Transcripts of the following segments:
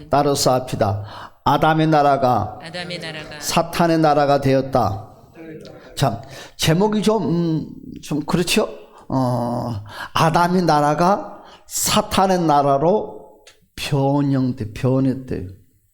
따라서 합시다. 아담의 나라가 사탄의 나라가 되었다. 참 제목이 좀 그렇죠? 아담의 나라가 사탄의 나라로 변했대요.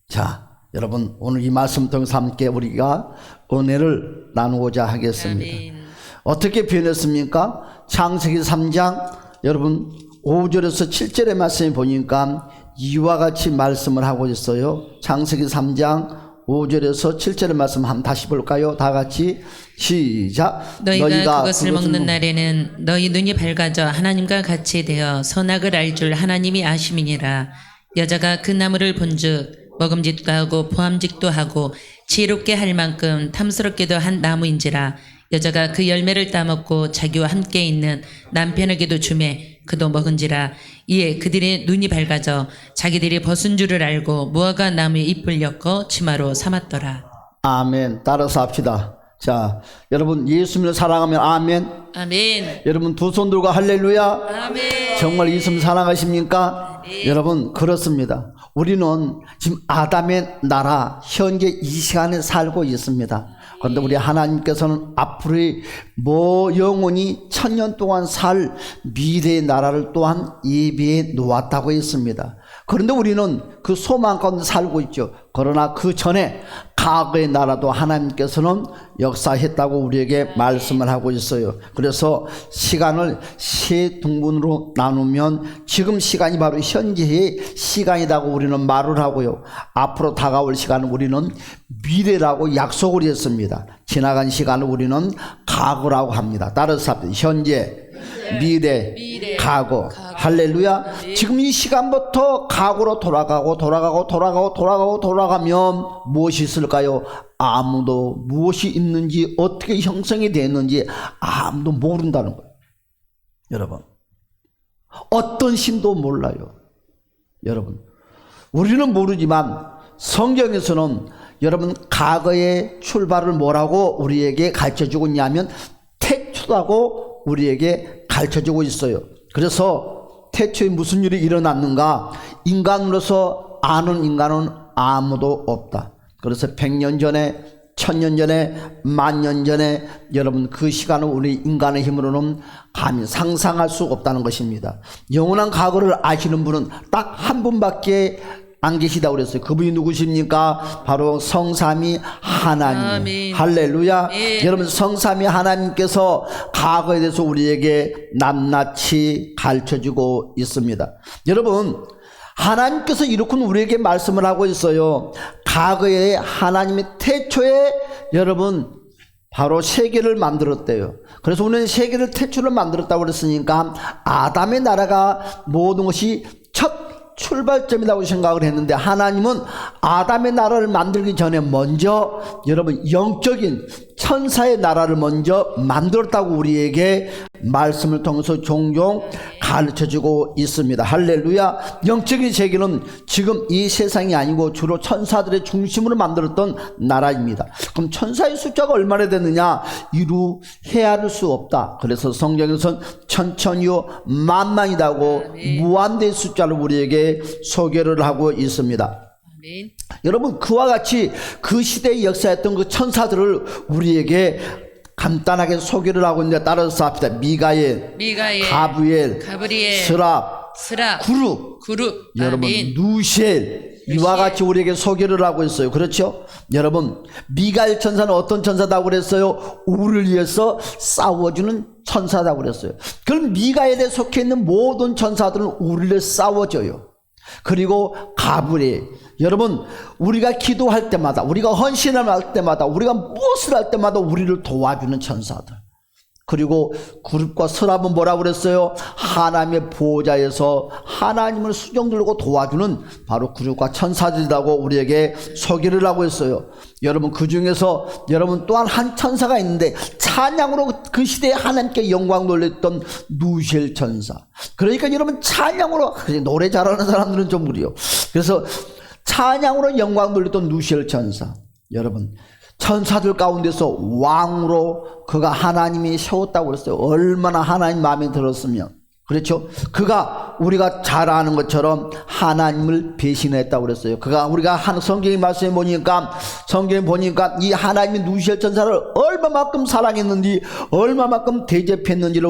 자, 여러분 오늘 이 말씀 통해서 함께 우리가 은혜를 나누고자 하겠습니다. 아멘. 어떻게 변했습니까? 창세기 3장 여러분 5절에서 7절의 말씀을 보니까 이와 같이 말씀을 하고 있어요. 창세기 3장 5절에서 7절의 말씀 한번 다시 볼까요? 다 같이 시작. 너희가 그것을 먹는 날에는 너희 눈이 밝아져 하나님과 같이 되어 선악을 알 줄 하나님이 아심이니라. 여자가 그 나무를 본즉 먹음직도 하고 보암직도 하고 지혜롭게 할 만큼 탐스럽게도 한 나무인지라. 여자가 그 열매를 따먹고 자기와 함께 있는 남편에게도 주매 그도 먹은지라. 이에 그들의 눈이 밝아져 자기들이 벗은 줄을 알고 무화과 나무에 잎을 엮어 치마로 삼았더라. 아멘. 따라서 합시다. 자, 여러분 예수님을 사랑하면 아멘. 아멘. 여러분 두 손 들고 할렐루야. 아멘. 정말 예수님 사랑하십니까? 네. 여러분 그렇습니다. 우리는 지금 아담의 나라 현재 이 시간에 살고 있습니다. 그런데 우리 하나님께서는 앞으로의 영원히 1000년 동안 살 미래의 나라를 또한 예비해 놓았다고 했습니다. 그런데 우리는 그 소망 가운데 살고 있죠. 그러나 그 전에 과거의 나라도 하나님께서는 역사했다고 우리에게 말씀을 하고 있어요. 그래서 시간을 세 등분으로 나누면 지금 시간이 바로 현재의 시간이라고 우리는 말을 하고요. 앞으로 다가올 시간은 우리는 미래라고 약속을 했습니다. 지나간 시간을 우리는 과거라고 합니다. 따라서 합니다. 현재, 미래, 과거. 할렐루야. 지금 이 시간부터 과거로 돌아가면 무엇이 있을까요? 아무도 무엇이 있는지 어떻게 형성이 됐는지 아무도 모른다는 거예요. 여러분 어떤 신도 몰라요. 여러분 우리는 모르지만 성경에서는 여러분 과거의 출발을 뭐라고 우리에게 가르쳐주고 있냐면 태초라고 우리에게 가르쳐주고 있어요. 그래서 태초에 무슨 일이 일어났는가? 인간으로서 아는 인간은 아무도 없다. 그래서 100년 전에 1000년 전에 10,000년 전에 여러분 그 시간을 우리 인간의 힘으로는 감히 상상할 수 없다는 것입니다. 영원한 과거를 아시는 분은 딱 한 분밖에 안 계시다고 그랬어요. 그분이 누구십니까? 바로 성삼위 하나님. 할렐루야. 여러분 성삼위 하나님께서 과거에 대해서 우리에게 낱낱이 가르쳐주고 있습니다. 여러분 하나님께서 이렇게 우리에게 말씀을 하고 있어요. 과거에 하나님의 태초에 여러분 바로 세계를 만들었대요. 그래서 우리는 세계를 태초를 만들었다고 그랬으니까 아담의 나라가 모든 것이 첫 출발점이라고 생각을 했는데 하나님은 아담의 나라를 만들기 전에 먼저 여러분 영적인 천사의 나라를 먼저 만들었다고 우리에게 말씀을 통해서 종종 가르쳐주고 있습니다. 할렐루야. 영적인 세계는 지금 이 세상이 아니고 주로 천사들의 중심으로 만들었던 나라입니다. 그럼 천사의 숫자가 얼마나 됐느냐? 이루 헤아릴 수 없다. 그래서 성경에서는 천천히요 만만이라고 무한대의 숫자를 우리에게 소개를 하고 있습니다. 아멘. 여러분 그와 같이 그 시대에 역사했던 그 천사들을 우리에게 간단하게 소개를 하고 있는데 따라서 합시다. 미가엘, 가브리엘, 스랍, 구룹. 여러분 누시엘 이와 같이 우리에게 소개를 하고 있어요. 그렇죠? 여러분 미가엘 천사는 어떤 천사다고 그랬어요? 우리를 위해서 싸워주는 천사다고 그랬어요. 그럼 미가엘에 속해 있는 모든 천사들은 우리를 싸워줘요. 그리고 가브리엘 여러분 우리가 기도할 때마다 우리가 헌신을 할 때마다 우리가 무엇을 할 때마다 우리를 도와주는 천사들. 그리고 구룹과 스랍은 뭐라고 그랬어요? 하나님의 보호자에서 하나님을 수종 들고 도와주는 바로 구룹과 천사들이라고 우리에게 소개를 하고 있어요. 여러분 그 중에서 여러분 또한 한 천사가 있는데 찬양으로 그 시대에 하나님께 영광 돌렸던 누시엘 천사. 그러니까 여러분 찬양으로 노래 잘하는 사람들은 좀 무리요. 그래서 찬양으로 영광 돌렸던 누시엘 천사. 여러분 천사들 가운데서 왕으로 그가 하나님이 세웠다고 그랬어요. 얼마나 하나님 마음에 들었으면. 그렇죠? 그가 우리가 잘 아는 것처럼 하나님을 배신했다고 그랬어요. 우리가 성경의 말씀에 보니까 이 하나님이 누시엘 천사를 얼마만큼 사랑했는지 얼마만큼 대접했는지를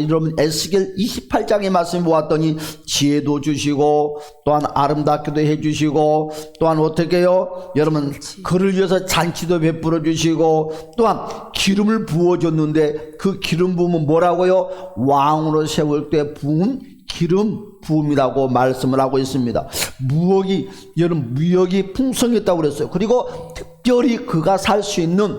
여러분 에스겔 28장의 말씀 보았더니 지혜도 주시고 또한 아름답게도 해주시고 또한 어떻게 해요? 여러분 그를 위해서 잔치도 베풀어 주시고 또한 기름을 부어줬는데 그 기름 부음은 뭐라고요? 왕으로 세울 때 부은 기름 부음이라고 말씀을 하고 있습니다. 여러분 무역이 풍성했다고 그랬어요. 그리고 특별히 그가 살 수 있는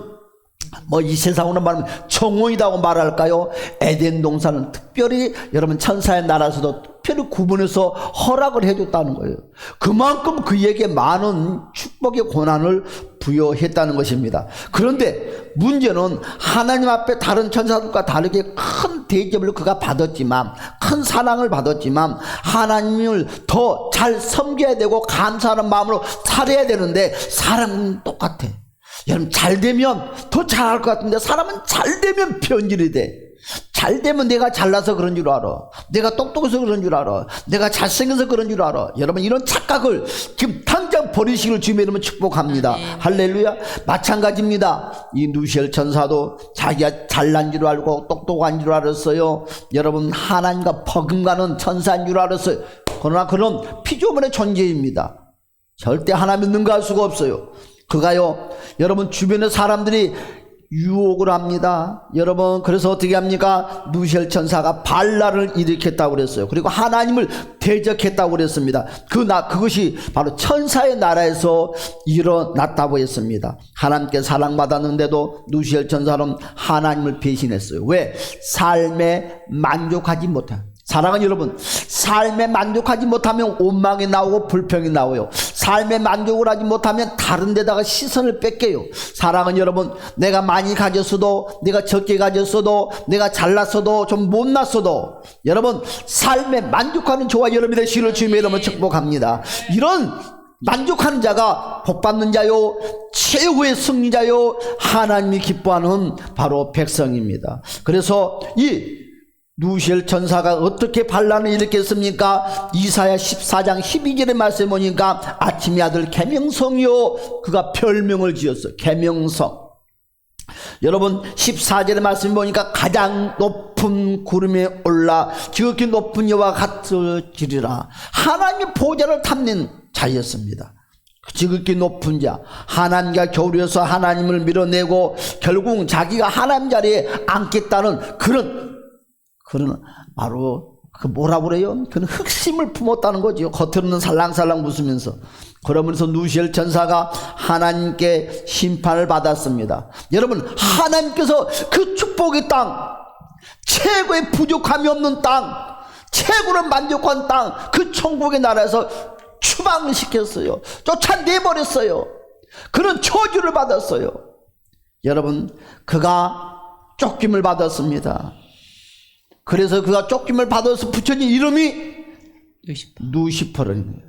이 세상으로 말하면 정원이라고 말할까요? 에덴 동산은 특별히 여러분 천사의 나라에서도 특별히 구분해서 허락을 해줬다는 거예요. 그만큼 그에게 많은 축복의 권한을 부여했다는 것입니다. 그런데 문제는 하나님 앞에 다른 천사들과 다르게 큰 대접을 그가 받았지만 큰 사랑을 받았지만 하나님을 더 잘 섬겨야 되고 감사하는 마음으로 살아야 되는데 사람은 똑같아. 여러분 잘 되면 더 잘할 것 같은데 사람은 잘 되면 변질이 돼. 잘 되면 내가 잘나서 그런 줄 알아. 내가 똑똑해서 그런 줄 알아. 내가 잘생겨서 그런 줄 알아. 여러분 이런 착각을 지금 당장 버리시길 주님의 이름으로 축복합니다. 할렐루야. 마찬가지입니다. 이 누시엘 천사도 자기가 잘난 줄 알고 똑똑한 줄 알았어요. 여러분 하나님과 버금가는 천사인 줄 알았어요. 그러나 그런 피조물의 존재입니다. 절대 하나님 능가할 수가 없어요. 그가요 여러분 주변의 사람들이 유혹을 합니다. 여러분 그래서 어떻게 합니까? 누시엘 천사가 반란을 일으켰다고 그랬어요. 그리고 하나님을 대적했다고 그랬습니다. 그것이 바로 천사의 나라에서 일어났다고 했습니다. 하나님께 사랑받았는데도 누시엘 천사는 하나님을 배신했어요. 왜? 삶에 만족하지 못해. 사랑하는 여러분, 삶에 만족하지 못하면 원망이 나오고 불평이 나와요. 삶에 만족을 하지 못하면 다른 데다가 시선을 뺏겨요. 사랑하는 여러분, 내가 많이 가졌어도, 내가 적게 가졌어도, 내가 잘났어도, 좀 못났어도 여러분 삶에 만족하는 저와 여러분이 되시기를 주님의 이름으로 축복합니다. 이런 만족하는 자가 복받는 자요 최후의 승리자요 하나님이 기뻐하는 바로 백성입니다. 그래서 이 누시엘 천사가 어떻게 반란을 일으켰습니까? 이사야 14장 12절의 말씀에 보니까 아침의 아들 계명성이요 그가 별명을 지었어요. 계명성. 여러분 14절의 말씀에 보니까 가장 높은 구름에 올라 지극히 높은 여호와 같으리라. 하나님의 보좌를 탐낸 자였습니다. 지극히 높은 자, 하나님과 교류해서 하나님을 밀어내고 결국 자기가 하나님 자리에 앉겠다는 그런 바로 뭐라고 그래요? 그는 흑심을 품었다는 거죠. 겉으로는 살랑살랑 웃으면서. 그러면서 누시엘 천사가 하나님께 심판을 받았습니다. 여러분 하나님께서 그 축복의 땅, 최고의 부족함이 없는 땅, 최고로 만족한 땅, 그 천국의 나라에서 추방을 시켰어요. 쫓아내버렸어요. 그런 저주를 받았어요. 여러분 그가 쫓김을 받았습니다. 그래서 그가 쫓김을 받아서 붙여진 이름이 누시퍼는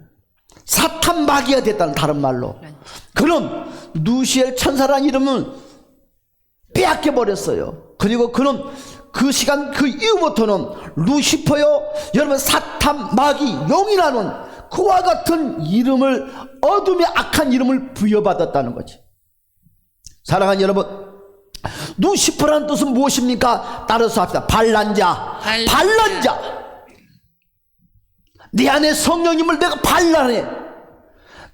사탄 마귀가 됐다는 다른 말로. 그런 누시엘 천사라는 이름은 빼앗겨 버렸어요. 그리고 그는 그 시간 그 이후부터는 루시퍼요 여러분 사탄 마귀 용이라는 그와 같은 이름을 어둠의 악한 이름을 부여받았다는 거지. 사랑하는 여러분 누시퍼라는 뜻은 무엇입니까? 따라서 합시다. 반란자. 내 안에 성령님을 내가 반란해.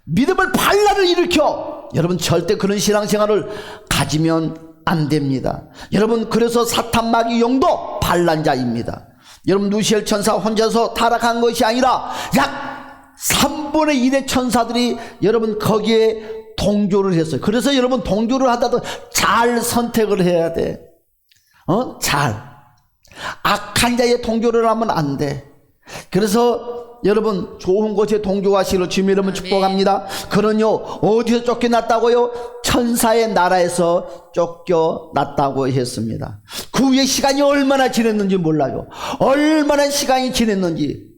믿음을 반란을 일으켜. 여러분 절대 그런 신앙생활을 가지면 안 됩니다. 여러분 그래서 사탄 마귀 용도 반란자입니다. 여러분 누시엘 천사 혼자서 타락한 것이 아니라 약 3분의 1의 천사들이 여러분 거기에 동조를 했어요. 그래서 여러분 동조를 하다도 잘 선택을 해야 돼. 잘. 악한 자의 동조를 하면 안 돼. 그래서 여러분 좋은 곳에 동조하시기를 주님의 이름으로 축복합니다. 그는요 어디서 쫓겨났다고요? 천사의 나라에서 쫓겨났다고 했습니다. 그 후에 시간이 얼마나 지났는지 몰라요. 얼마나 시간이 지났는지.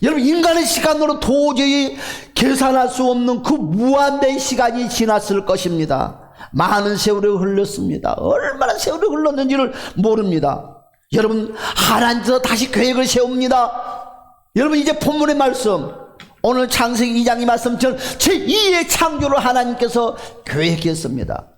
여러분 인간의 시간으로 도저히 계산할 수 없는 그 무한대의 시간이 지났을 것입니다. 많은 세월이 흘렀습니다. 얼마나 세월이 흘렀는지를 모릅니다. 여러분 하나님께서 다시 계획을 세웁니다. 여러분 이제 본문의 말씀 오늘 창세기 2장 이 말씀처럼 제2의 창조를 하나님께서 계획했습니다.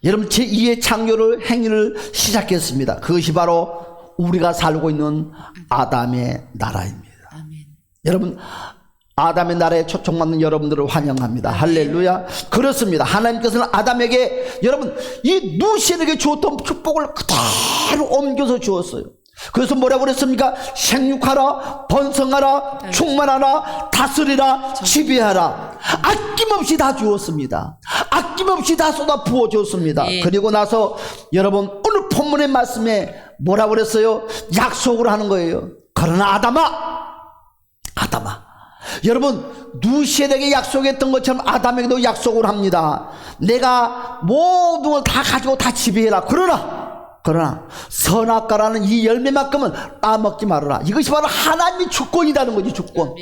여러분 제2의 창조를 행위를 시작했습니다. 그것이 바로 우리가 살고 있는 아담의 나라입니다. 아멘. 여러분 아담의 나라에 초청받는 여러분들을 환영합니다. 할렐루야. 그렇습니다. 하나님께서는 아담에게 여러분 이 누시에게 주었던 축복을 그대로 옮겨서 주었어요. 그래서 뭐라고 그랬습니까? 생육하라, 번성하라, 충만하라, 다스리라, 지배하라. 아낌없이 다 주었습니다. 아낌없이 다 쏟아 부어줬습니다. 네. 그리고 나서 여러분 오늘 본문의 말씀에 뭐라고 그랬어요? 약속을 하는 거예요. 그러나 아담아 여러분 누시에게 약속했던 것처럼 아담에게도 약속을 합니다. 내가 모든 걸 다 가지고 다 지배해라. 그러나 선악과라는 이 열매만큼은 따먹지 말아라. 이것이 바로 하나님의 주권이라는 거지. 주권.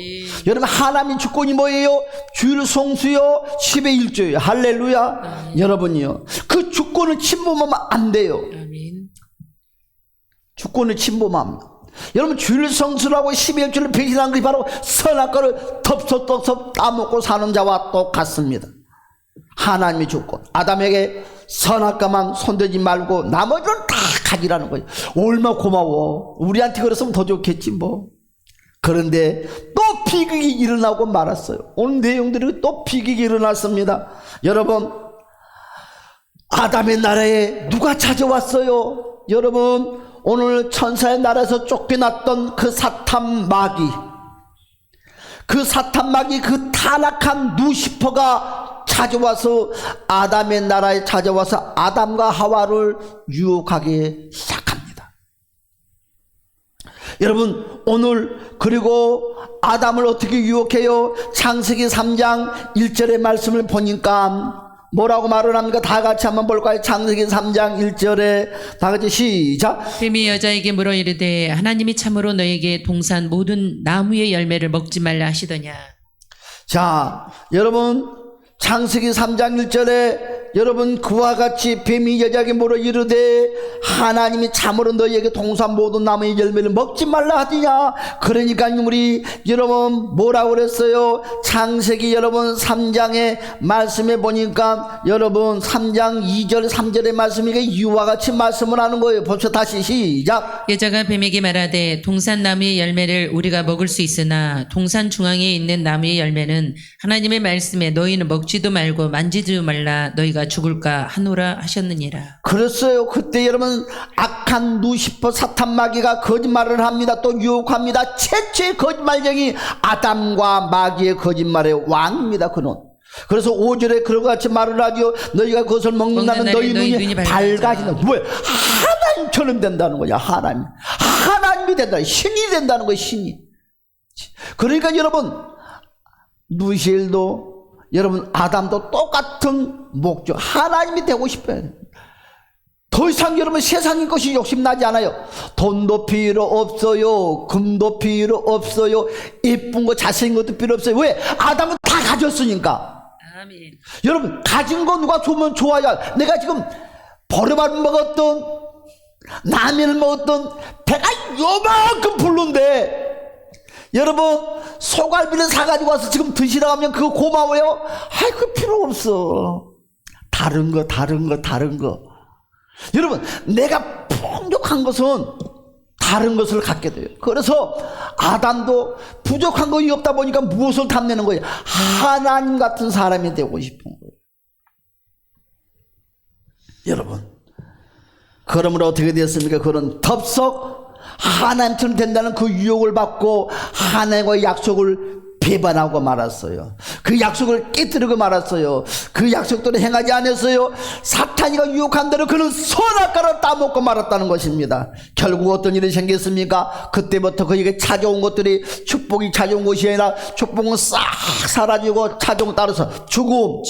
여러분 하나님의 주권이 뭐예요? 주일 성수요 10의 1조예요 할렐루야. 여러분이요 그 주권을 침범하면 안 돼요. 아멘. 주권을 침범합니다. 여러분 주일 성수라고 10의 1조를 배신한 것이 바로 선악과를 덥석덥석 따먹고 사는 자와 똑같습니다. 하나님의 주권. 아담에게 선악과만 손대지 말고 나머지는 다 가지라는 거예요. 얼마나 고마워. 우리한테 그랬으면 더 좋겠지 뭐. 그런데 또 비극이 일어나고 말았어요. 오늘 내용들이 또 비극이 일어났습니다. 여러분 아담의 나라에 누가 찾아왔어요? 여러분 오늘 천사의 나라에서 쫓겨났던 그 사탄 마귀, 그 타락한 누시퍼가 찾아와서 아담의 나라에 찾아와서 아담과 하와를 유혹하기 시작합니다. 여러분 오늘 그리고 아담을 어떻게 유혹해요? 창세기 3장 1절의 말씀을 보니까 뭐라고 말을 합니까? 다 같이 한번 볼까요? 창세기 3장 1절에 다 같이 시작. 뱀이 여자에게 물어 이르되 하나님이 참으로 너에게 동산 모든 나무의 열매를 먹지 말라 하시더냐. 자 여러분 창세기 3장 1절에 여러분 그와 같이 뱀이 여자에게 물어 이르되 하나님이 참으로 너희에게 동산 모든 나무의 열매를 먹지 말라 하더냐. 그러니까 우리 여러분 뭐라고 그랬어요? 창세기 여러분 3장의 말씀에 보니까 여러분 3장 2절 3절의 말씀이 이와 같이 말씀을 하는 거예요. 벌써 다시 시작. 여자가 뱀에게 말하되 동산 나무의 열매를 우리가 먹을 수 있으나 동산 중앙에 있는 나무의 열매는 하나님의 말씀에 너희는 먹지도 말고 만지지도 말라 너희가 죽을까 하노라 하셨느니라. 그랬어요. 그때 여러분 악한 누시퍼 사탄 마귀가 거짓말을 합니다. 또 유혹합니다. 최초의 거짓말쟁이 아담과 마귀의 거짓말의 왕입니다. 그는. 그래서 5절에 그런 것 같이 말을 하죠. 너희가 그것을 먹는다면 너희 눈이 밝아진다. 왜? 하나님처럼 된다는 거야. 하나님이 된다. 신이 된다는 거야. 신이. 그러니까 여러분 누시엘도 여러분 아담도 똑같은 목적 하나님이 되고 싶어요. 더 이상 여러분 세상의 것이 욕심나지 않아요. 돈도 필요 없어요. 금도 필요 없어요. 예쁜 거 잘생긴 것도 필요 없어요. 왜? 아담은 다 가졌으니까. 아멘. 여러분 가진 거 누가 주면 좋아요. 내가 지금 버려밥 먹었던 라면을 먹었던 배가 요만큼 부른데 여러분 소갈비를 사가지고 와서 지금 드시라고 하면 그거 고마워요? 아이 그 필요 없어. 다른 거 여러분 내가 풍족한 것은 다른 것을 갖게 돼요. 그래서 아담도 부족한 것이 없다 보니까 무엇을 탐내는 거예요? 하나님 같은 사람이 되고 싶은 거예요. 여러분 그러므로 어떻게 되었습니까? 그런 덥석 하나님처럼 된다는 그 유혹을 받고 하나님과의 약속을 배반하고 말았어요. 그 약속을 깨뜨리고 말았어요. 그 약속대로 행하지 않았어요. 사탄이가 유혹한 대로 그는 선악과를 따먹고 말았다는 것입니다. 결국 어떤 일이 생겼습니까? 그때부터 그에게 찾아온 것들이 축복이 찾아온 것이 아니라 축복은 싹 사라지고 찾아온 따라서 죽음,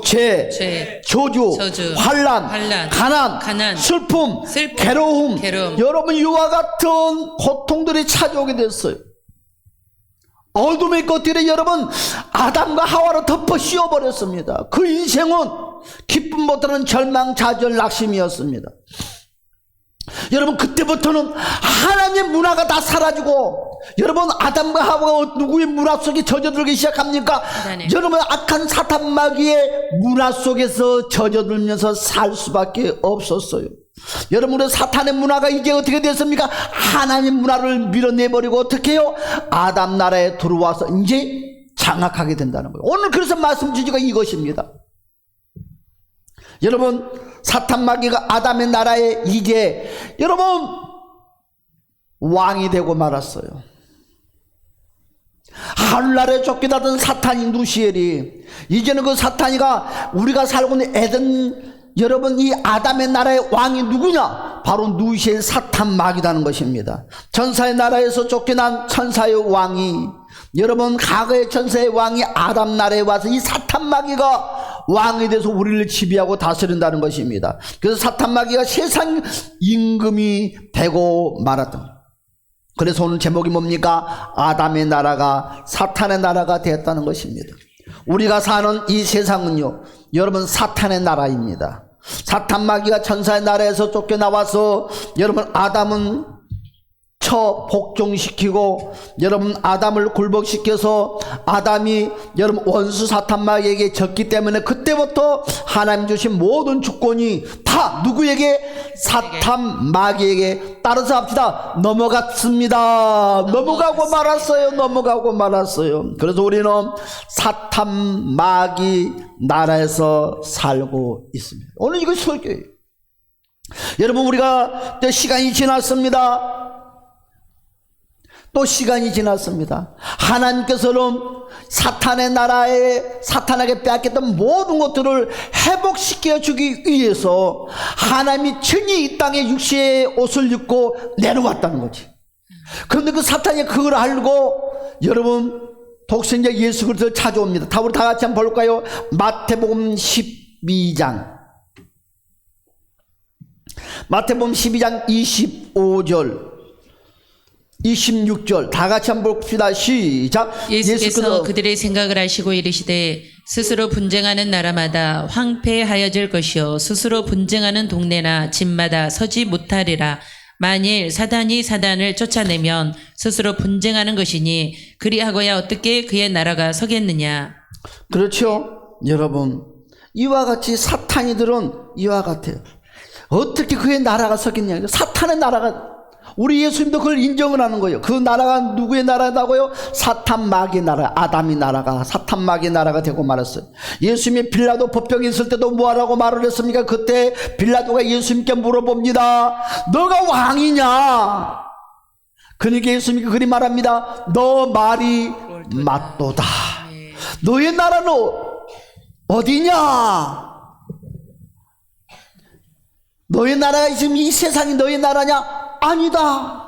죄, 저주, 환난, 가난, 슬픔, 괴로움. 여러분 이와 같은 고통들이 찾아오게 됐어요. 어둠의 것들이 여러분 아담과 하와로 덮어 씌워버렸습니다. 그 인생은 기쁨보다는 절망, 좌절, 낙심이었습니다. 여러분 그때부터는 하나님의 문화가 다 사라지고 여러분 아담과 하와가 누구의 문화 속에 젖어들기 시작합니까? 네. 여러분 악한 사탄 마귀의 문화 속에서 젖어들면서 살 수밖에 없었어요. 여러분의 사탄의 문화가 이제 어떻게 됐습니까? 하나님 문화를 밀어내버리고 어떻게 해요? 아담 나라에 들어와서 이제 장악하게 된다는 거예요. 오늘 그래서 말씀 주제가 이것입니다. 여러분 사탄 마귀가 아담의 나라에 이제 여러분 왕이 되고 말았어요. 하늘나라에 쫓겨나던 사탄이 누시엘이 이제는 그 사탄이가 우리가 살고 있는 에덴 여러분 이 아담의 나라의 왕이 누구냐? 바로 누시엘 사탄 마귀라는 것입니다. 천사의 나라에서 쫓겨난 천사의 왕이 여러분 과거의 천사의 왕이 아담 나라에 와서 이 사탄 마귀가 왕이 돼서 우리를 지배하고 다스린다는 것입니다. 그래서 사탄 마귀가 세상 임금이 되고 말았던 거예요. 그래서 오늘 제목이 뭡니까? 아담의 나라가 사탄의 나라가 되었다는 것입니다. 우리가 사는 이 세상은요 여러분 사탄의 나라입니다. 사탄 마귀가 천사의 나라에서 쫓겨나와서 여러분 아담은 복종시키고 여러분 아담을 굴복시켜서 아담이 여러분 원수 사탄 마귀에게 졌기 때문에 그때부터 하나님 주신 모든 주권이 다 누구에게? 사탄 마귀에게 따라서 합시다. 넘어갔습니다. 넘어가고 말았어요. 그래서 우리는 사탄 마귀 나라에서 살고 있습니다. 오늘 이거 설교예요. 여러분 우리가 시간이 지났습니다. 또 시간이 지났습니다. 하나님께서는 사탄의 나라에 사탄에게 빼앗겼던 모든 것들을 회복시켜 주기 위해서 하나님이 친히 이 땅에 육체의 옷을 입고 내려왔다는 거지. 그런데 그 사탄이 그걸 알고 여러분 독생자 예수 그리스도를 찾아옵니다. 우리 다 같이 한번 볼까요? 마태복음 12장 25절 26절 다 같이 한번 봅시다. 시작. 예수께서 그들의 생각을 아시고 이르시되 스스로 분쟁하는 나라마다 황폐하여질 것이요 스스로 분쟁하는 동네나 집마다 서지 못하리라. 만일 사단이 사단을 쫓아내면 스스로 분쟁하는 것이니 그리하고야 어떻게 그의 나라가 서겠느냐. 그렇죠. 여러분 이와 같이 사탄이들은 이와 같아요. 어떻게 그의 나라가 서겠냐. 사탄의 나라가 우리 예수님도 그걸 인정을 하는 거예요. 그 나라가 누구의 나라다고요? 사탄 마귀의 나라. 아담의 나라가 사탄 마귀의 나라가 되고 말았어요. 예수님이 빌라도 법정에 있을 때도 뭐하라고 말을 했습니까? 그때 빌라도가 예수님께 물어봅니다. 너가 왕이냐? 그러니까 예수님이 그리 말합니다. 너 말이 맞도다. 너의 나라는 어디냐? 너의 나라가 지금 이 세상이 너의 나라냐? 아니다.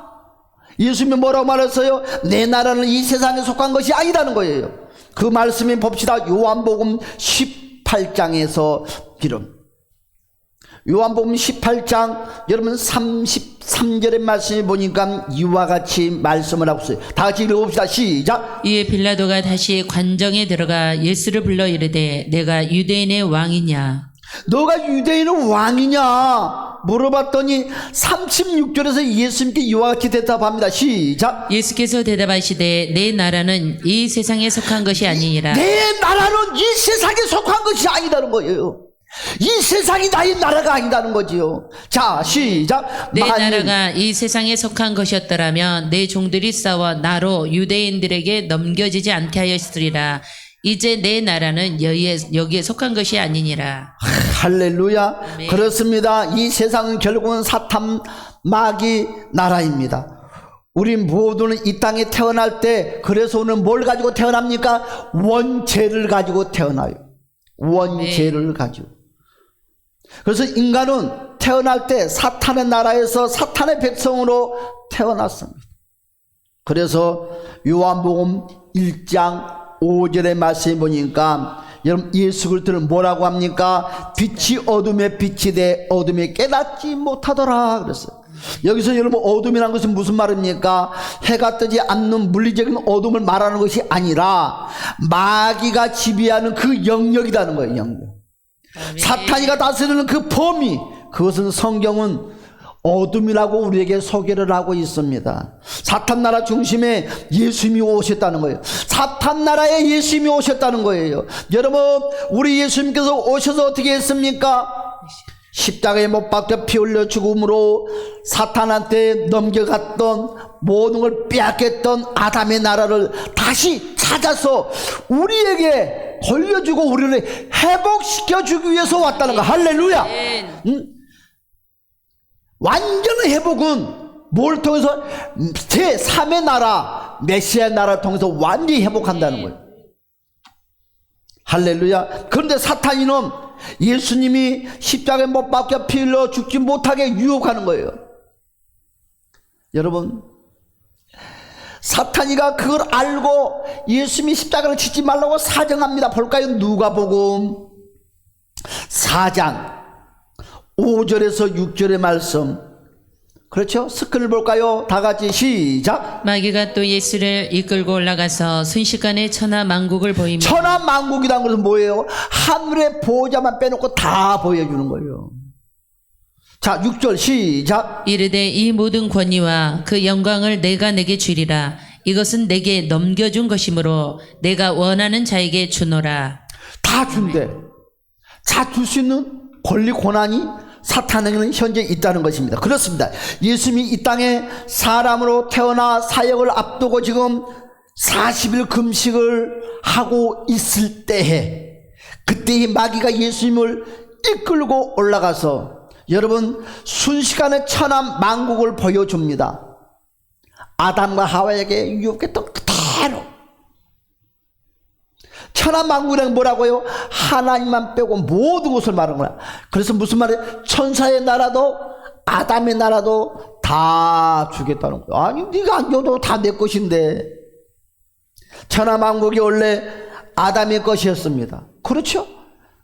예수님이 뭐라고 말했어요? 내 나라는 이 세상에 속한 것이 아니라는 거예요. 그 말씀이 봅시다. 요한복음 18장에서 기름. 요한복음 18장 여러분 33절의 말씀을 보니까 이와 같이 말씀을 하고 있어요. 다 같이 읽어봅시다. 시작. 이에 빌라도가 다시 관정에 들어가 예수를 불러 이르되 내가 유대인의 왕이냐. 너가 유대인의 왕이냐 물어봤더니 36절에서 예수님께 이와 같이 대답합니다. 시작. 예수께서 대답하시되 내 나라는 이 세상에 속한 것이 아니니라. 내 나라는 이 세상에 속한 것이 아니다는 거예요. 이 세상이 나의 나라가 아니다는 거지요. 자 시작. 내 나라가 이 세상에 속한 것이었더라면 내 종들이 싸워 나로 유대인들에게 넘겨지지 않게 하였으리라. 이제 내 나라는 여기에 속한 것이 아니니라. 할렐루야. 아멘. 그렇습니다. 이 세상은 결국은 사탄 마귀 나라입니다. 우리 모두는 이 땅에 태어날 때 그래서 오늘 뭘 가지고 태어납니까? 원죄를 가지고 태어나요. 원죄를 가지고. 그래서 인간은 태어날 때 사탄의 나라에서 사탄의 백성으로 태어났습니다. 그래서 요한복음 1장 5절의 말씀에 보니까 여러분 예수 그리스도를 뭐라고 합니까? 빛이 어둠에 빛이 돼 어둠에 깨닫지 못하더라 그랬어요. 여기서 여러분 어둠이라는 것은 무슨 말입니까? 해가 뜨지 않는 물리적인 어둠을 말하는 것이 아니라 마귀가 지배하는 그 영역이라는 거예요. 영역. 사탄이가 다스리는 그 범위, 그것은 성경은 어둠이라고 우리에게 소개를 하고 있습니다. 사탄 나라 중심에 예수님이 오셨다는 거예요. 사탄 나라에 예수님이 오셨다는 거예요. 여러분, 우리 예수님께서 오셔서 어떻게 했습니까? 십자가에 못 박혀 피 흘려 죽음으로 사탄한테 넘겨갔던 모든 걸 빼앗겼던 아담의 나라를 다시 찾아서 우리에게 돌려주고 우리를 회복시켜주기 위해서 왔다는 거. 할렐루야. 완전한 회복은 뭘 통해서? 제3의 나라, 메시아의 나라를 통해서 완전히 회복한다는 거예요. 할렐루야. 그런데 사탄이는 예수님이 십자가에 못 박혀 피 흘려 죽지 못하게 유혹하는 거예요. 여러분, 사탄이가 그걸 알고 예수님이 십자가를 치지 말라고 사정합니다. 볼까요? 누가복음 4장 5절에서 6절의 말씀. 그렇죠? 스크린을 볼까요? 다 같이 시작. 마귀가 또 예수를 이끌고 올라가서 순식간에 천하만국을 보이며. 천하만국이란 것은 뭐예요? 하늘의 보호자만 빼놓고 다 보여주는 거예요. 자, 6절 시작. 이르되 이 모든 권위와 그 영광을 내가 내게 주리라. 이것은 내게 넘겨준 것이므로 내가 원하는 자에게 주노라. 다 준대. 다 줄 수 있는 권리 권한이 사탄에게는 현재 있다는 것입니다. 그렇습니다. 예수님이 이 땅에 사람으로 태어나 사역을 앞두고 지금 40일 금식을 하고 있을 때에, 그때의 마귀가 예수님을 이끌고 올라가서 여러분 순식간에 천하만국을 보여줍니다. 아담과 하와에게 유혹했던 그대로. 천하만국이란 뭐라고요? 하나님만 빼고 모든 것을 말하는 거야. 그래서 무슨 말이에요? 천사의 나라도 아담의 나라도 다 주겠다는 거야. 아니, 네가 안 줘도 다 내 것인데. 천하만국이 원래 아담의 것이었습니다. 그렇죠?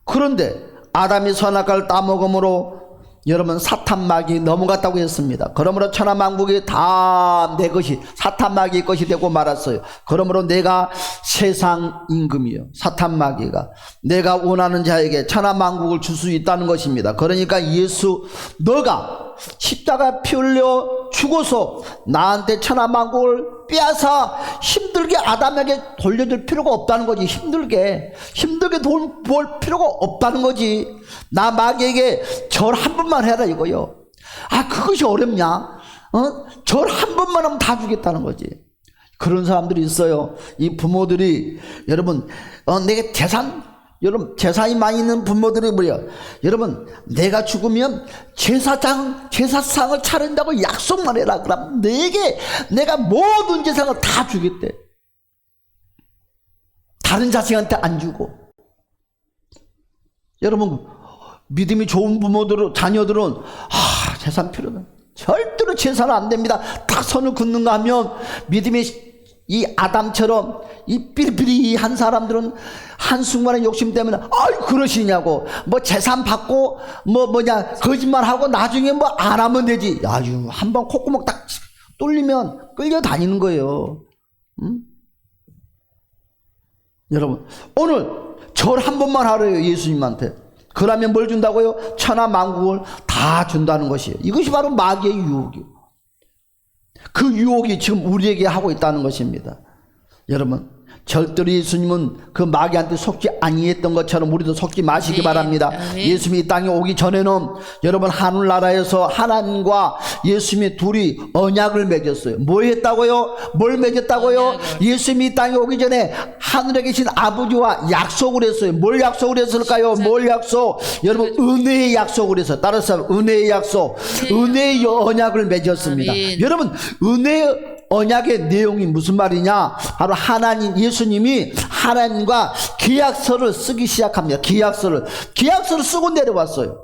그런데 아담이 선악과를 따먹음으로 여러분 사탄 마귀 넘어갔다고 했습니다. 그러므로 천하만국이 다 내 것이, 사탄 마귀의 것이 되고 말았어요. 그러므로 내가 세상 임금이요, 사탄 마귀가 내가 원하는 자에게 천하만국을 줄 수 있다는 것입니다. 그러니까 예수, 너가 십자가 피 흘려 죽어서 나한테 천하만국을 빼앗아 힘들게 아담에게 돌려줄 필요가 없다는 거지. 힘들게 돌 필요가 없다는 거지. 나 마귀에게 절 한 번만 해라 이거요. 아, 그것이 어렵냐? 절 한 번만 하면 다 주겠다는 거지. 그런 사람들이 있어요. 이 부모들이 여러분 내게 여러분 제사이 많이 있는 부모들이 뭐야? 여러분 내가 죽으면 제사상을 차린다고 약속만 해라. 그럼 내가 모든 제사를 다 주겠대. 다른 자식한테 안 주고. 여러분 믿음이 좋은 자녀들은 재산 필요해. 절대로 재산은 안 됩니다. 딱 선을 긋는가 하면 믿음이 이 아담처럼 이 삐리삐리한 사람들은 한순간에 욕심 때문에 그러시냐고 뭐 재산 받고 거짓말하고 나중에 뭐 안 하면 되지. 아유, 한번 콧구멍 딱 뚫리면 끌려다니는 거예요. 응? 여러분 오늘 절 한 번만 하래요, 예수님한테. 그러면 뭘 준다고요? 천하만국을 다 준다는 것이에요. 이것이 바로 마귀의 유혹이에요. 그 유혹이 지금 우리에게 하고 있다는 것입니다. 여러분 절대로 예수님은 그 마귀한테 속지 아니했던 것처럼 우리도 속지 마시기 바랍니다. 예수님이 이 땅에 오기 전에는 여러분 하늘나라에서 하나님과 예수님이 둘이 언약을 맺었어요. 뭐 했다고요? 뭘 맺었다고요? 예수님이 이 땅에 오기 전에 하늘에 계신 아버지와 약속을 했어요. 뭘 약속을 했을까요? 뭘 약속? 여러분 은혜의 약속을 했어요. 따라서 은혜의 약속, 은혜의 언약을 맺었습니다. 여러분 은혜의 언약의 내용이 무슨 말이냐? 바로 예수님이 하나님과 계약서를 쓰기 시작합니다. 계약서를 쓰고 내려왔어요.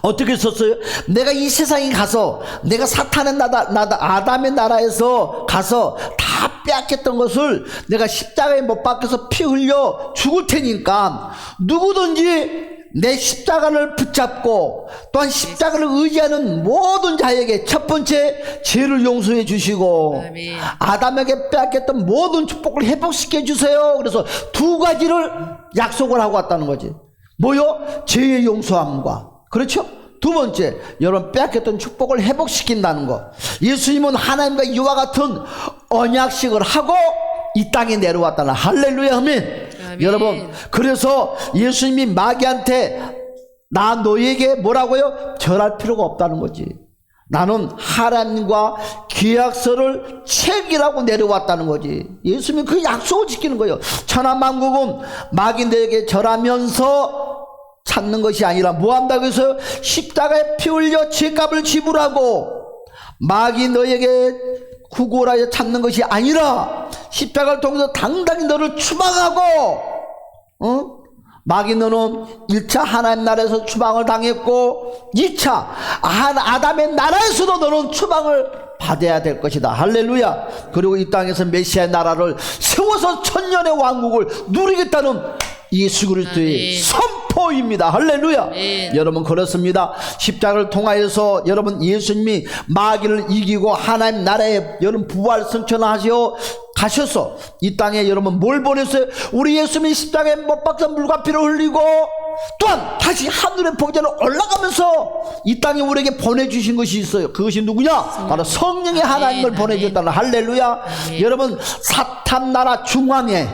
어떻게 썼어요? 내가 이 세상에 가서 내가 사탄의 아담의 나라에서 가서 다 빼앗겼던 것을 내가 십자가에 못 박혀서 피 흘려 죽을 테니까 누구든지 내 십자가를 붙잡고 또한 십자가를 의지하는 모든 자에게 첫 번째 죄를 용서해 주시고 아멘. 아담에게 빼앗겼던 모든 축복을 회복시켜 주세요. 그래서 두 가지를 약속을 하고 왔다는 거지. 뭐요? 죄의 용서함과, 그렇죠? 두 번째, 여러분 빼앗겼던 축복을 회복시킨다는 것. 예수님은 하나님과 이와 같은 언약식을 하고 이 땅에 내려왔다는, 할렐루야 아멘. 여러분, 그래서 예수님이 마귀한테 나 너에게 뭐라고요? 절할 필요가 없다는 거지. 나는 하나님과 계약서를 체결하고 내려왔다는 거지. 예수님이 그 약속을 지키는 거예요. 천하만국은 마귀들에게 절하면서 찾는 것이 아니라 뭐 한다고 해서요? 십자가에 피 흘려 죄값을 지불하고 마귀 너에게 구걸하여 찾는 것이 아니라 십자가를 통해서 당당히 너를 추방하고, 마귀 너는 1차 하나님 나라에서 추방을 당했고 2차 아담의 나라에서도 너는 추방을 받아야 될 것이다. 할렐루야. 그리고 이 땅에서 메시아의 나라를 세워서 천년의 왕국을 누리겠다는 예수 그리스도의 선포입니다. 할렐루야. 여러분, 그렇습니다. 십자가를 통하여서 여러분 예수님이 마귀를 이기고 하나님 나라에 여러분 부활 승천하시어 가셔서 이 땅에 여러분 뭘 보냈어요? 우리 예수님이 십자가에 못 박혀 물과 피를 흘리고 또한 다시 하늘의 보좌로 올라가면서 이 땅에 우리에게 보내주신 것이 있어요. 그것이 누구냐? 바로 성령의 하나님을 보내주셨다는, 할렐루야. 여러분, 사탄 나라 중앙에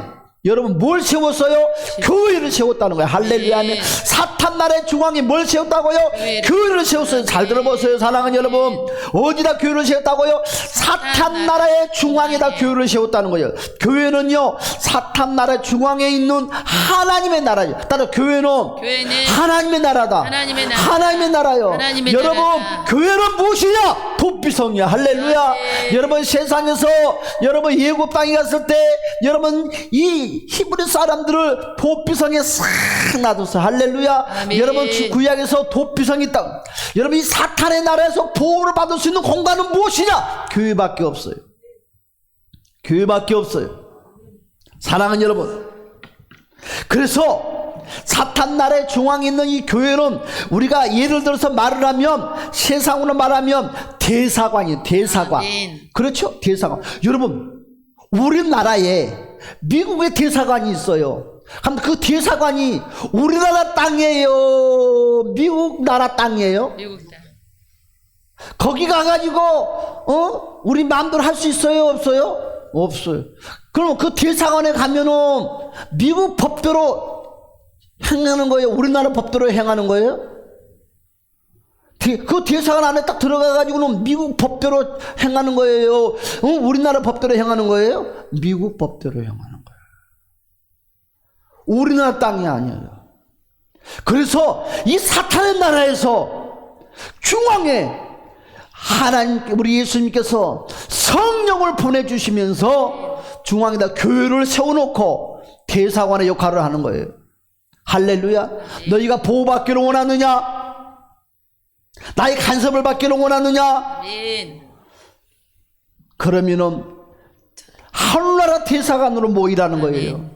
여러분 뭘 세웠어요? 교회를 세웠다는 거예요. 할렐루야. 사탄 나라의 중앙에 뭘 세웠다고요? 교회를 세웠어요. 잘 들어보세요. 사랑하는 여러분, 어디다 교회를 세웠다고요? 사탄 나라의 중앙에다 교회를 세웠다는 거예요. 교회는요 사탄 나라 중앙에 있는 하나님의 나라예요. 따라 교회는 하나님의 나라다. 하나님의 나라요. 여러분, 교회는 무엇이냐? 도피성이야. 할렐루야. 여러분, 세상에서 여러분 예고 땅에 갔을 때 여러분 이 히브리 사람들을 도피성에 싹 놔뒀어. 할렐루야. 아멘. 여러분, 구약에서 도피성이 있다. 여러분, 이 사탄의 나라에서 보호를 받을 수 있는 공간은 무엇이냐? 교회밖에 없어요. 교회밖에 없어요. 사랑하는 여러분, 그래서 사탄 나라의 중앙에 있는 이 교회는 우리가 예를 들어서 말을 하면, 세상으로 말하면 대사관이에요. 대사관. 그렇죠? 대사관. 여러분, 우리나라에 미국의 대사관이 있어요. 그럼 그 대사관이 우리나라 땅이에요? 미국 나라 땅이에요? 미국 땅. 거기 가가지고 우리 마음대로 할 수 있어요? 없어요? 없어요. 그럼 그 대사관에 가면은 미국 법대로 행하는 거예요? 우리나라 법대로 행하는 거예요? 그 대사관 안에 딱 들어가가지고는 미국 법대로 행하는 거예요? 우리나라 법대로 행하는 거예요? 미국 법대로 행하는 거예요. 우리나라 땅이 아니에요. 그래서 이 사탄의 나라에서 중앙에 하나님, 우리 예수님께서 성령을 보내주시면서 중앙에다 교회를 세워놓고 대사관의 역할을 하는 거예요. 할렐루야. 너희가 보호받기를 원하느냐? 나의 간섭을 받기를 원하느냐? 그러면은 하늘나라 대사관으로 모이라는 거예요.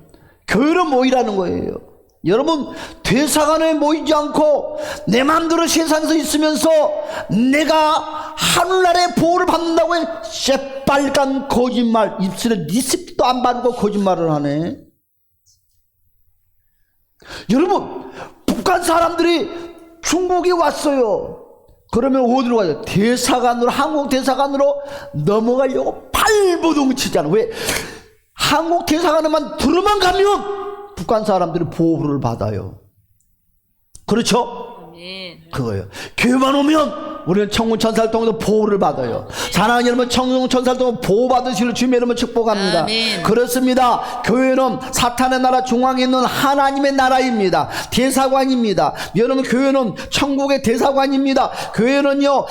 교회로 모이라는 거예요. 여러분, 대사관에 모이지 않고 내 마음대로 세상에서 있으면서 내가 하늘나라의 보호를 받는다고 해 새빨간 거짓말, 입술에 리스트도 안 바르고 거짓말을 하네. 여러분, 북한 사람들이 중국에 왔어요. 그러면 어디로 가요? 대사관으로, 한국 대사관으로 넘어가려고 발버둥 치잖아. 왜? 한국 대사관에만 들어만 가면 북한 사람들이 보호를 받아요. 그렇죠? 그거예요. 교회만 오면 우리는 천군 천사를 통해서 보호를 받아요. 사랑하는 여러분, 천군 천사를 통해서 보호받으시는 주님의 이름을 축복합니다. 아멘. 그렇습니다. 교회는 사탄의 나라 중앙에 있는 하나님의 나라입니다. 대사관입니다. 여러분, 교회는 천국의 대사관입니다. 교회는요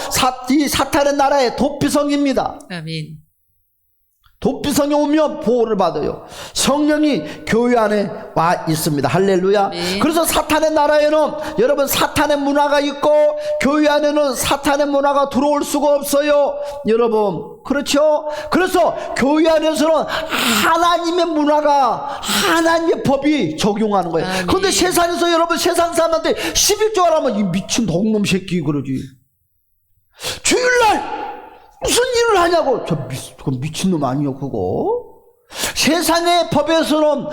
이 사탄의 나라의 도피성입니다. 아멘. 도피성에 오면 보호를 받아요. 성령이 교회 안에 와 있습니다. 할렐루야. 네. 그래서 사탄의 나라에는 여러분 사탄의 문화가 있고 교회 안에는 사탄의 문화가 들어올 수가 없어요. 여러분, 그렇죠? 그래서 교회 안에서는 하나님의 문화가, 하나님의 법이 적용하는 거예요. 아멘. 그런데 세상에서 여러분, 세상 사람한테 11조 하라면 이 미친 독놈 새끼 그러지. 주일날 무슨 일을 하냐고. 그건 미친놈 아니요 그거. 세상의 법에서는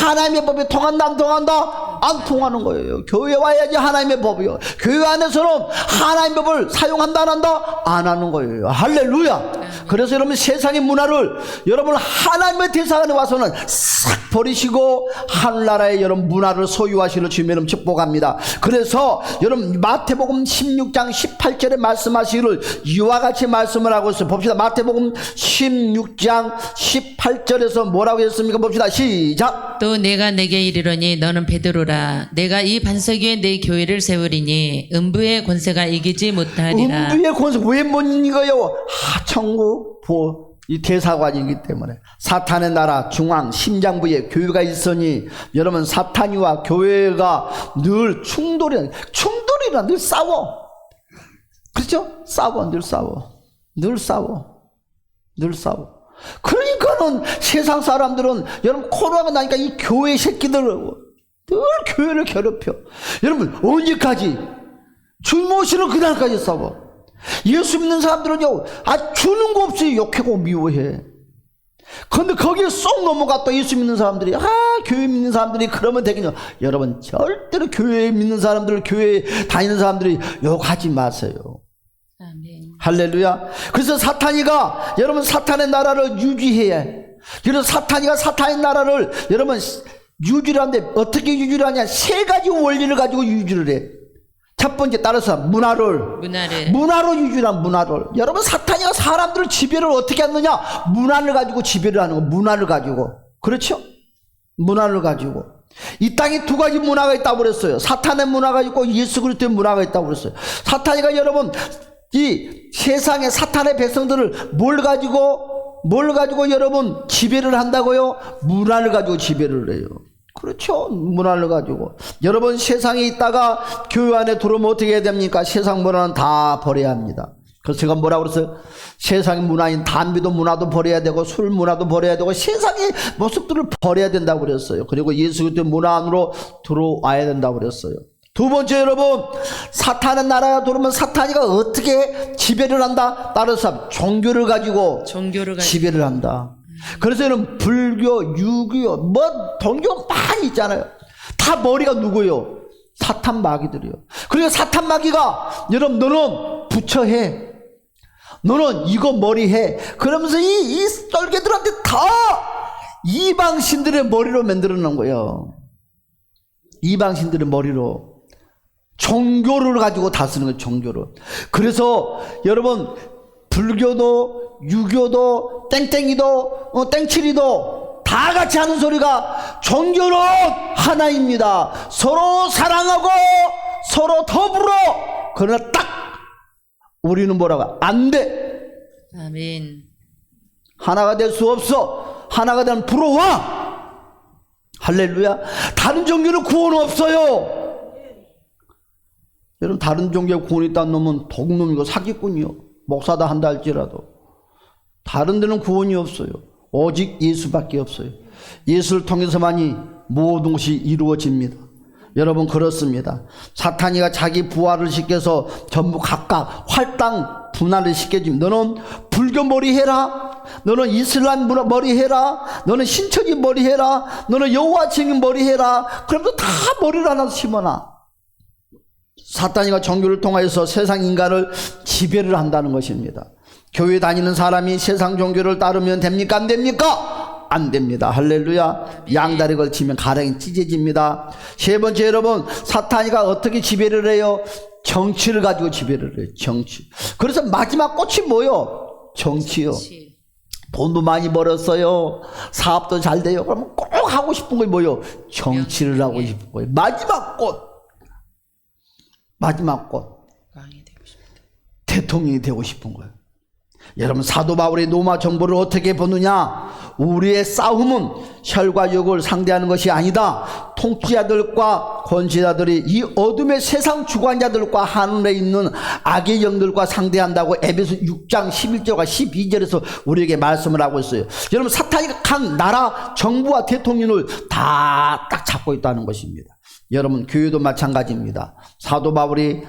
하나님의 법이 통한다 안 통한다? 안 통하는 거예요. 교회 와야지 하나님의 법이요. 교회 안에서는 하나님의 법을 사용한다 안 한다? 안 하는 거예요. 할렐루야. 그래서 여러분 세상의 문화를 여러분 하나님의 대상 안에 와서는 싹 버리시고 하늘나라의 여러분 문화를 소유하시는 주님 이름 축복합니다. 그래서 여러분 마태복음 16장 18절에 말씀하시기를 이와 같이 말씀을 하고 있어요. 봅시다. 마태복음 16장 18절에서 뭐라고 했습니까? 봅시다. 시작. 또 내가 내게 이르러니 너는 베드로라. 내가 이 반석 위에 내 교회를 세우리니 음부의 권세가 이기지 못하리라. 음부의 권세 왜 못 이겨요? 하천국 이 대사관이기 때문에 사탄의 나라 중앙 심장부에 교회가 있으니 여러분 사탄이와 교회가 늘 충돌이란 늘 싸워. 그렇죠? 늘 싸워. 그러니까는 세상 사람들은 여러분 코로나가 나니까 이 교회 새끼들 늘 교회를 괴롭혀. 여러분 언제까지? 줄 모시는 그날까지 싸워. 예수 믿는 사람들은요, 주는 거 없이 욕하고 미워해. 근데 거기에 쏙 넘어갔다 예수 믿는 사람들이, 교회 믿는 사람들이 그러면 되겠냐. 여러분, 절대로 교회 믿는 사람들, 교회 다니는 사람들이 욕하지 마세요. 아멘. 할렐루야. 그래서 사탄이가, 여러분, 사탄의 나라를 유지해야 해. 그래서 사탄이가 사탄의 나라를, 여러분, 유지를 하는데, 어떻게 유지를 하냐. 세 가지 원리를 가지고 유지를 해. 첫 번째 따라서 문화로 유지한 문화를. 여러분 사탄이가 사람들을 지배를 어떻게 하느냐? 문화를 가지고 지배를 하는 거. 문화를 가지고. 그렇죠? 문화를 가지고. 이 땅에 두 가지 문화가 있다고 그랬어요. 사탄의 문화가 있고 예수 그리스도의 문화가 있다고 그랬어요. 사탄이가 여러분 이 세상의 사탄의 백성들을 뭘 가지고 여러분 지배를 한다고요? 문화를 가지고 지배를 해요. 그렇죠. 문화를 가지고. 여러분 세상에 있다가 교회 안에 들어오면 어떻게 해야 됩니까? 세상 문화는 다 버려야 합니다. 그래서 제가 뭐라고 그랬어요? 세상의 문화인 담배도 문화도 버려야 되고 술 문화도 버려야 되고 세상의 모습들을 버려야 된다고 그랬어요. 그리고 예수 그리스도의 문화 안으로 들어와야 된다고 그랬어요. 두 번째 여러분 사탄의 나라에 들어오면 사탄이가 어떻게 지배를 한다? 다른 사람 종교를 가지고 지배를 한다. 그래서 여러분 불교, 유교, 종교 많이 있잖아요. 다 머리가 누구요? 사탄 마귀들이요. 그러니까 사탄 마귀가 여러분 너는 부처해, 너는 이거 머리해. 그러면서 이 썰개들한테 다 이방신들의 머리로 만들어 놓은 거예요. 이방신들의 머리로 종교를 가지고 다 쓰는 거예요. 종교를. 그래서 여러분 불교도 유교도 땡땡이도 땡칠이도 다 같이 하는 소리가 종교는 하나입니다. 서로 사랑하고 서로 더불어. 그러나 딱 우리는 뭐라고? 안 돼. 아멘. 하나가 될 수 없어. 하나가 되면 불어와. 할렐루야. 다른 종교는 구원 없어요. 여러분 다른 종교에 구원이 있다는 놈은 독놈이고 사기꾼이요. 목사다 한다 할지라도 다른 데는 구원이 없어요. 오직 예수밖에 없어요. 예수를 통해서만이 모든 것이 이루어집니다. 여러분 그렇습니다. 사탄이가 자기 부하를 시켜서 전부 각각 활당 분할을 시켜줍니다. 너는 불교 머리 해라, 너는 이슬람 머리 해라, 너는 신천지 머리 해라, 너는 여호와 증인 머리 해라. 그러면서 다 머리를 하나 심어놔. 사탄이가 종교를 통하여서 세상 인간을 지배를 한다는 것입니다. 교회 다니는 사람이 세상 종교를 따르면 됩니까? 안 됩니까? 안 됩니다. 할렐루야. 양다리 걸치면 가랑이 찢어집니다. 세 번째 여러분 사탄이가 어떻게 지배를 해요? 정치를 가지고 지배를 해요. 정치. 그래서 마지막 꽃이 뭐요? 정치요. 돈도 많이 벌었어요. 사업도 잘 돼요. 그러면 꼭 하고 싶은 거 뭐요? 정치를 하고 싶은 거예요. 마지막 꽃. 대통령이 되고 싶은 거예요. 여러분 사도 바울의 로마 정보를 어떻게 보느냐? 우리의 싸움은 혈과 육을 상대하는 것이 아니다. 통치자들과 권세자들이 이 어둠의 세상 주관자들과 하늘에 있는 악의 영들과 상대한다고 에베소 6장 11절과 12절에서 우리에게 말씀을 하고 있어요. 여러분 사탄이 각 나라 정부와 대통령을 다 딱 잡고 있다는 것입니다. 여러분 교회도 마찬가지입니다. 사도 바울이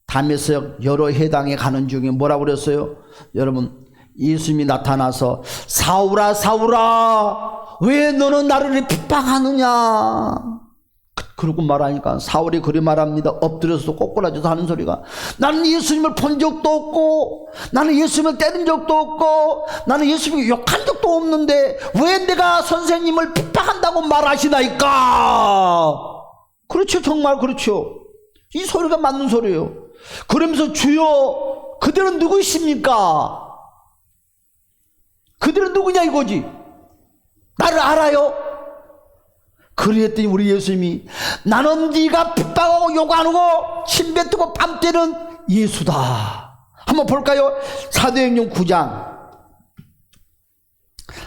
다메섹 여러 해당에 가는 중에 뭐라고 그랬어요? 여러분 예수님이 나타나서 사울아 사울아 왜 너는 나를 핍박하느냐? 그러고 말하니까 사울이 그리 말합니다. 엎드려서 꼬꾸라져서 하는 소리가, 나는 예수님을 본 적도 없고, 나는 예수님을 때린 적도 없고, 나는 예수님을 욕한 적도 없는데 왜 내가 선생님을 핍박한다고 말하시나이까. 그렇죠. 정말 그렇죠. 이 소리가 맞는 소리예요. 그러면서 주여, 그들은 누구이십니까? 그들은 누구냐 이거지. 나를 알아요? 그랬더니 우리 예수님이, 나는 네가 핍박하고 욕하고 침뱉고 뺨 때는 예수다. 한번 볼까요? 사도행전 9장.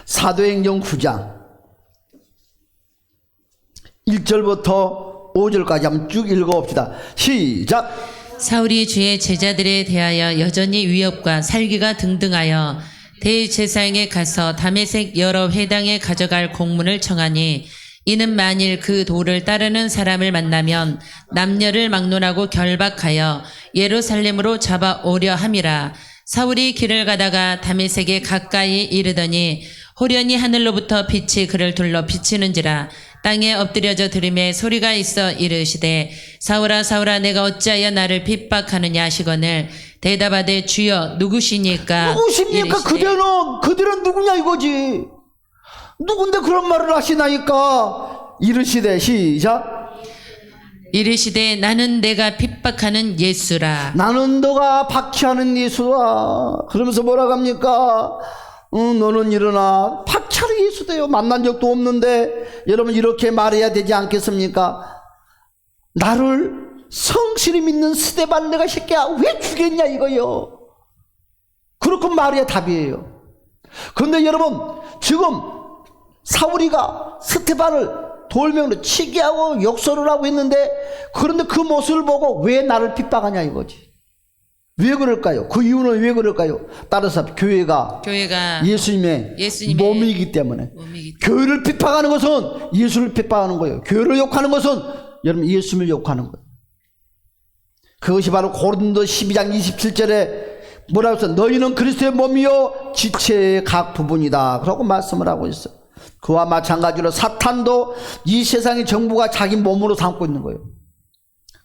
사도행전 9장 1절부터 5절까지 한번 쭉 읽어봅시다. 시작. 사울이 주의 제자들에 대하여 여전히 위협과 살기가 등등하여 대제사장에 가서 다메섹 여러 회당에 가져갈 공문을 청하니, 이는 만일 그 도를 따르는 사람을 만나면 남녀를 막론하고 결박하여 예루살렘으로 잡아오려 함이라. 사울이 길을 가다가 다메섹에 가까이 이르더니 호련히 하늘로부터 빛이 그를 둘러 비치는지라. 땅에 엎드려져 들음에 소리가 있어 이르시되, 사울아 사울아 내가 어찌하여 나를 핍박하느냐 하시거늘, 대답하되 주여 누구시니까. 누구십니까? 이르시되, 그들은 누구냐 이거지. 누군데 그런 말을 하시나이까. 이르시되, 시작. 이르시되 나는 내가 핍박하는 예수라. 나는 너가 박해하는 예수라. 그러면서 뭐라고 합니까? 너는 일어나. 박해하는 예수대요. 만난 적도 없는데 여러분 이렇게 말해야 되지 않겠습니까? 나를 성실히 믿는 스데반 내가 새끼야 왜 죽였냐 이거요. 그렇게 말해야 답이에요. 그런데 여러분 지금 사울이가 스데반을 돌명으로 치게 하고 욕설을 하고 있는데, 그런데 그 모습을 보고 왜 나를 핍박하냐 이거지. 왜 그럴까요? 그 이유는 왜 그럴까요? 따라서 교회가 예수님의 몸이기 때문에. 교회를 핍박하는 것은 예수를 핍박하는 거예요. 교회를 욕하는 것은 여러분 예수님을 욕하는 거예요. 그것이 바로 고린도 12장 27절에 뭐라고 했어요? 너희는 그리스도의 몸이요 지체의 각 부분이다. 그러고 말씀을 하고 있어요. 그와 마찬가지로 사탄도 이 세상의 정부가 자기 몸으로 삼고 있는 거예요.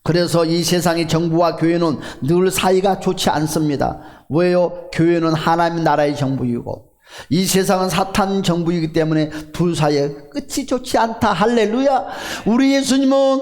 그래서 이 세상의 정부와 교회는 늘 사이가 좋지 않습니다. 왜요? 교회는 하나님 나라의 정부이고 이 세상은 사탄 정부이기 때문에 둘 사이에 끝이 좋지 않다. 할렐루야. 우리 예수님은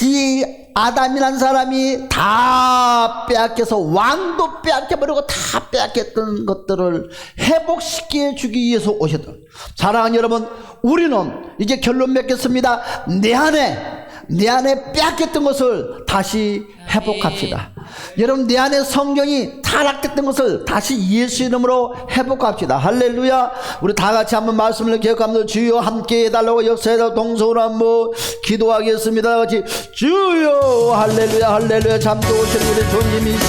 이 아담이란 사람이 다 빼앗겨서 왕도 빼앗겨버리고 다 빼앗겼던 것들을 회복시켜 주기 위해서 오셨다. 사랑하는 여러분, 우리는 이제 결론 맺겠습니다. 내 안에 빼앗겼던 것을 다시 회복합시다. 여러분 내 안에 성경이 타락됐던 것을 다시 예수 이름으로 회복합시다. 할렐루야. 우리 다 같이 한번 말씀을 기억하면서 주여 함께 해달라고 역사에다 동성으로 한번 기도하겠습니다. 같이 주여 할렐루야 할렐루야. 잠도 오신 우리 주님이시여